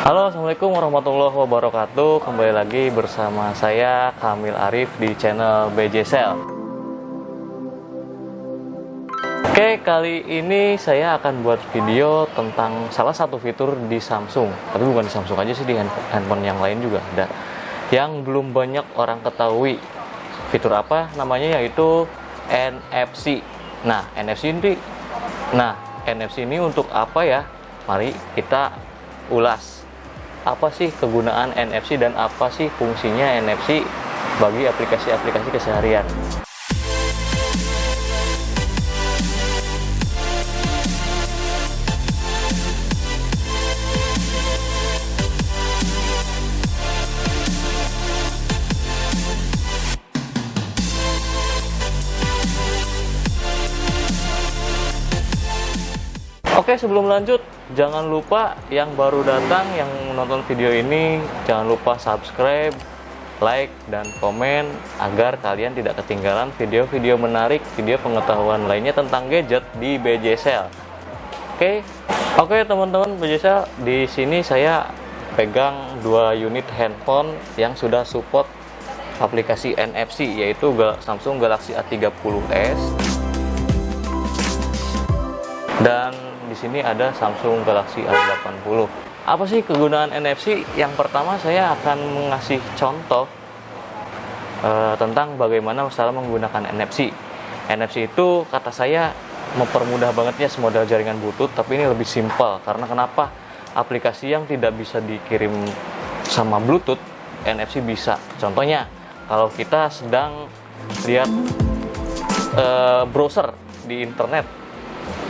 Halo, assalamualaikum warahmatullahi wabarakatuh. Kembali lagi bersama saya Kamil Arif di channel BJ Sell. Oke, kali ini saya akan buat video tentang salah satu fitur di Samsung. Tapi bukan di Samsung aja sih, di handphone yang lain juga ada, yang belum banyak orang ketahui. Fitur apa namanya, yaitu NFC. Nah, NFC ini untuk apa ya? Mari kita ulas. Apa sih kegunaan NFC dan apa sih fungsinya NFC bagi aplikasi-aplikasi keseharian? Oke, sebelum lanjut, jangan lupa yang baru datang, yang menonton video ini, jangan lupa subscribe, like, dan komen agar kalian tidak ketinggalan video-video menarik, video pengetahuan lainnya tentang gadget di BJ Sell. Oke teman-teman BJ Sell, di sini saya pegang 2 unit handphone yang sudah support aplikasi NFC, yaitu Samsung Galaxy A30s dan di sini ada Samsung Galaxy A80. Apa sih kegunaan NFC? Yang pertama, saya akan mengasih contoh tentang bagaimana cara menggunakan NFC. NFC itu kata saya mempermudah banget ya semodal jaringan Bluetooth, tapi ini lebih simpel. Karena kenapa? Aplikasi yang tidak bisa dikirim sama Bluetooth, NFC bisa. Contohnya, kalau kita sedang lihat browser di internet,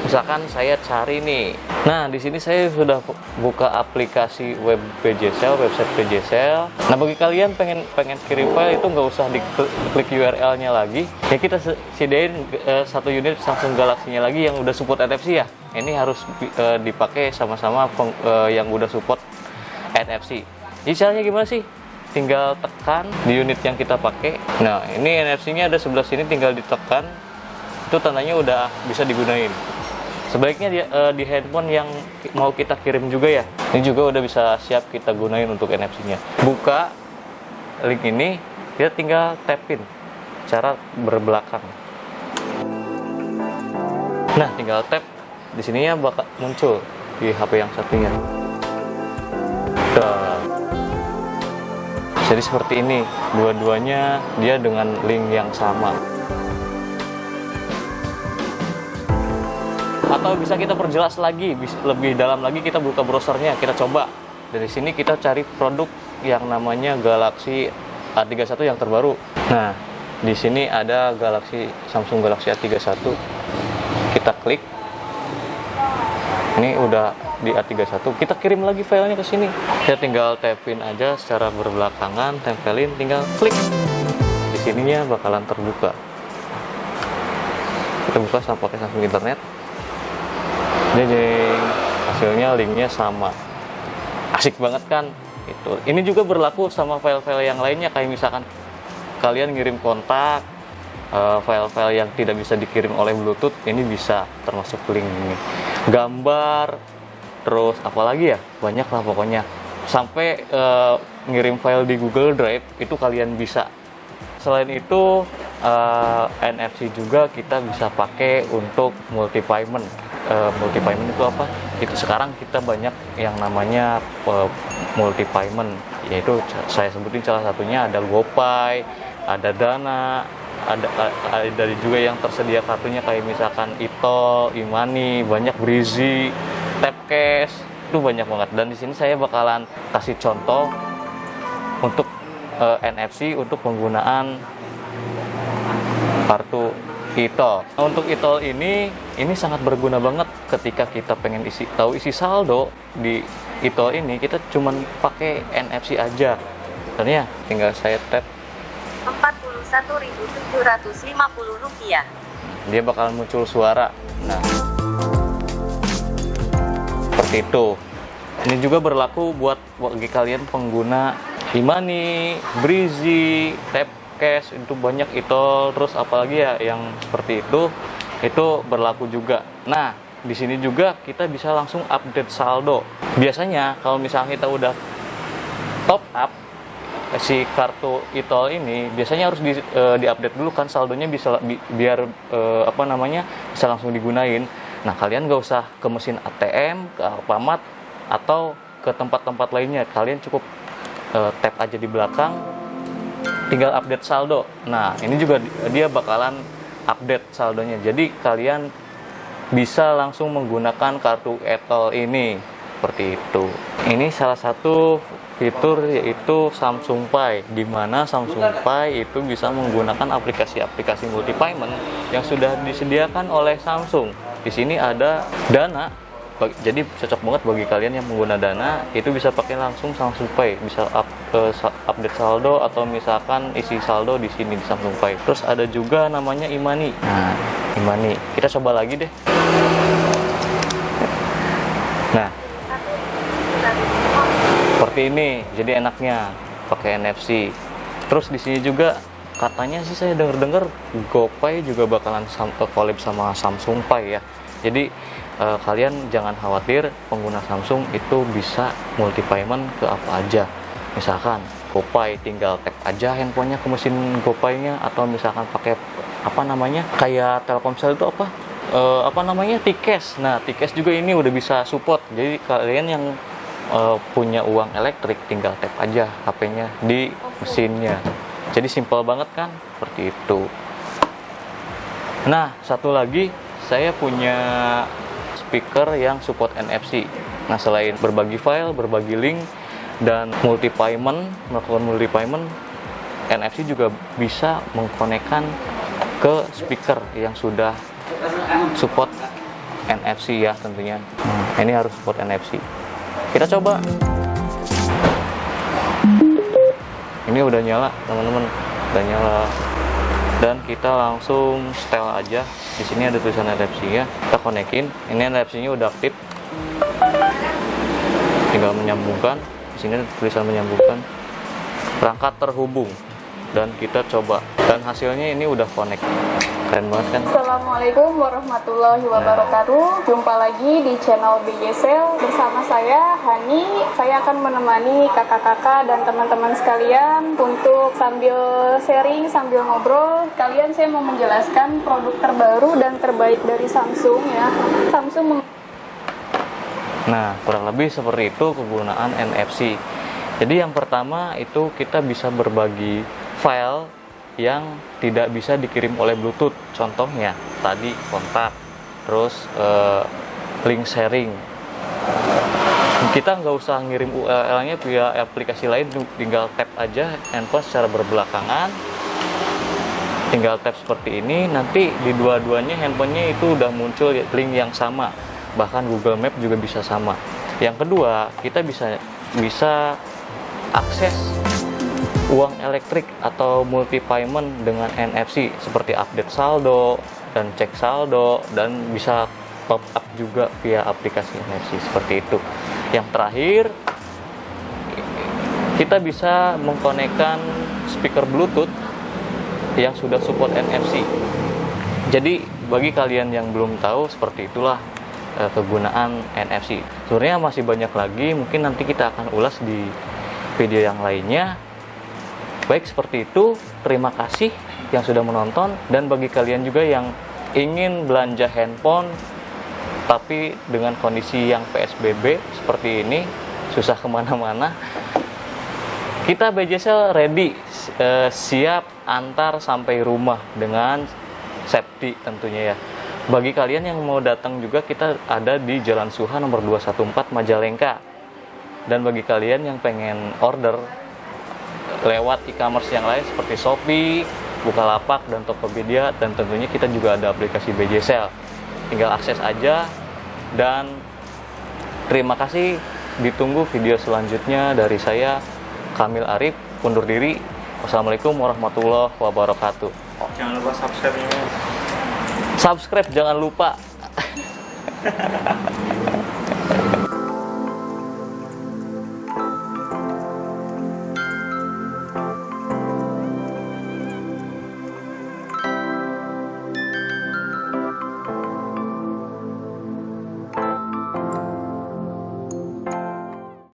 misalkan saya cari nih. Nah, di sini saya sudah buka aplikasi web BJ Sell, website BJ Sell. Nah, bagi kalian pengen kirim file itu nggak usah diklik URL-nya lagi. Ya, kita sediain 1 unit Samsung Galaxy-nya lagi yang udah support NFC ya. Ini harus dipakai sama-sama yang udah support NFC. Jadi caranya gimana sih? Tinggal tekan di unit yang kita pakai. Nah, ini NFC-nya ada sebelah sini, tinggal ditekan. Itu tandanya udah bisa digunain. Sebaiknya di handphone yang mau kita kirim juga ya. Ini juga udah bisa siap kita gunain untuk NFC-nya. Buka link ini, kita tinggal tapin cara berbelakang. Nah, tinggal tap di sininya bakal muncul di HP yang satunya. Jadi seperti ini, dua-duanya dia dengan link yang sama. Atau bisa kita perjelas lagi, lebih dalam lagi, kita buka browsernya, kita coba. Dari sini kita cari produk yang namanya Galaxy A31 yang terbaru. Nah, di sini ada Samsung Galaxy A31. Kita klik. Ini udah di A31. Kita kirim lagi filenya ke sini. Kita tinggal tapin aja secara berbelakangan, tempelin, tinggal klik. Di sininya bakalan terbuka. Kita buka sama pakai Samsung Internet. Jeng, hasilnya linknya sama. Asik banget kan? Itu. Ini juga berlaku sama file-file yang lainnya, kayak misalkan kalian ngirim kontak, file-file yang tidak bisa dikirim oleh Bluetooth, ini bisa termasuk link ini. Gambar, terus apalagi ya, banyak lah pokoknya. Sampai ngirim file di Google Drive itu kalian bisa. Selain itu, NFC juga kita bisa pakai untuk multi payment. Multi payment itu apa? Itu sekarang kita banyak yang namanya multi payment, yaitu saya sebutin salah satunya ada GoPay, ada Dana, ada juga yang tersedia kartunya kayak misalkan eToll, e-money, banyak Breezy, Tapcash, itu banyak banget. Dan di sini saya bakalan kasih contoh untuk NFC untuk penggunaan kartu eToll. Nah, untuk eToll ini sangat berguna banget ketika kita pengen tahu isi saldo di eToll ini. Kita cuman pakai NFC aja. Contohnya tinggal saya tap Rp41.750. Dia bakalan muncul suara. Nah, seperti itu. Ini juga berlaku buat bagi kalian pengguna e-money, Breezy, Tapcash, itu banyak eToll, terus apalagi ya yang seperti itu berlaku juga. Nah, di sini juga kita bisa langsung update saldo. Biasanya kalau misalnya kita udah top up si kartu e-tol ini, biasanya harus di-update dulu kan saldonya bisa biar bisa langsung digunain. Nah, kalian nggak usah ke mesin ATM, ke Alfamart atau ke tempat-tempat lainnya. Kalian cukup tap aja di belakang, tinggal update saldo. Nah, ini juga dia bakalan update saldonya. Jadi kalian bisa langsung menggunakan kartu e-tol ini seperti itu. Ini salah satu fitur yaitu Samsung Pay, di mana Samsung Pay itu bisa menggunakan aplikasi-aplikasi multi payment yang sudah disediakan oleh Samsung. Di sini ada Dana, jadi cocok banget bagi kalian yang mengguna Dana, itu bisa pakai langsung Samsung Pay, bisa update saldo atau misalkan isi saldo di sini di Samsung Pay. Terus ada juga namanya e-money. Nah, e-money kita coba lagi deh. Nah, seperti ini, jadi enaknya pakai NFC. Terus di sini juga katanya sih saya dengar GoPay juga bakalan collab sama Samsung Pay ya. Jadi kalian jangan khawatir, pengguna Samsung itu bisa multi payment ke apa aja. Misalkan GoPay, tinggal tap aja handphonenya ke mesin GoPay-nya, atau misalkan pakai kayak Telkomsel itu T-Cash. Nah, T-Cash juga ini udah bisa support. Jadi kalian yang punya uang elektrik tinggal tap aja HP-nya di mesinnya. Jadi simpel banget kan, seperti itu. Nah, satu lagi saya punya speaker yang support NFC. Nah, selain berbagi file, berbagi link, dan melakukan multi payment, NFC juga bisa mengkonekkan ke speaker yang sudah support NFC ya tentunya. Ini harus support NFC. Kita coba. Ini udah nyala, teman-teman. Udah nyala. Dan kita langsung setel aja. Di sini ada tulisan NFC-nya. Kita konekin. Ini NFC-nya udah aktif. Tinggal menyambungkan. Di sini ada tulisan menyambungkan. Perangkat terhubung. Dan kita coba. Dan hasilnya ini udah connect. Keren banget kan? Assalamualaikum warahmatullahi wabarakatuh. Jumpa lagi di channel BJSL bersama saya Hani. Saya akan menemani kakak-kakak dan teman-teman sekalian untuk sambil sharing, sambil ngobrol. Kalian saya mau menjelaskan produk terbaru dan terbaik dari Samsung ya. Nah, kurang lebih seperti itu kegunaan NFC. Jadi yang pertama itu kita bisa berbagi file yang tidak bisa dikirim oleh Bluetooth. Contohnya tadi kontak, terus link sharing. Kita nggak usah ngirim URL-nya via aplikasi lain, tinggal tap aja handphone secara berbelakangan. Tinggal tap seperti ini, nanti di dua-duanya handphonenya itu udah muncul link yang sama. Bahkan Google Map juga bisa sama. Yang kedua, kita bisa akses uang elektrik atau multi payment dengan NFC, seperti update saldo dan cek saldo, dan bisa top up juga via aplikasi NFC seperti itu. Yang terakhir, kita bisa mengkonekkan speaker Bluetooth yang sudah support NFC. Jadi bagi kalian yang belum tahu, seperti itulah kegunaan NFC. Sebenarnya masih banyak lagi, mungkin nanti kita akan ulas di video yang lainnya. Baik, seperti itu. Terima kasih yang sudah menonton. Dan bagi kalian juga yang ingin belanja handphone tapi dengan kondisi yang PSBB seperti ini, susah kemana-mana, kita BJSL ready, siap antar sampai rumah dengan safety tentunya ya. Bagi kalian yang mau datang juga, kita ada di Jalan Suha nomor 214 Majalengka. Dan bagi kalian yang pengen order lewat e-commerce yang lain seperti Shopee, Bukalapak, dan Tokopedia, dan tentunya kita juga ada aplikasi BJSL. Tinggal akses aja. Dan terima kasih, ditunggu video selanjutnya dari saya, Kamil Arif, undur diri. Wassalamualaikum warahmatullahi wabarakatuh. Jangan lupa subscribe-nya. Subscribe jangan lupa.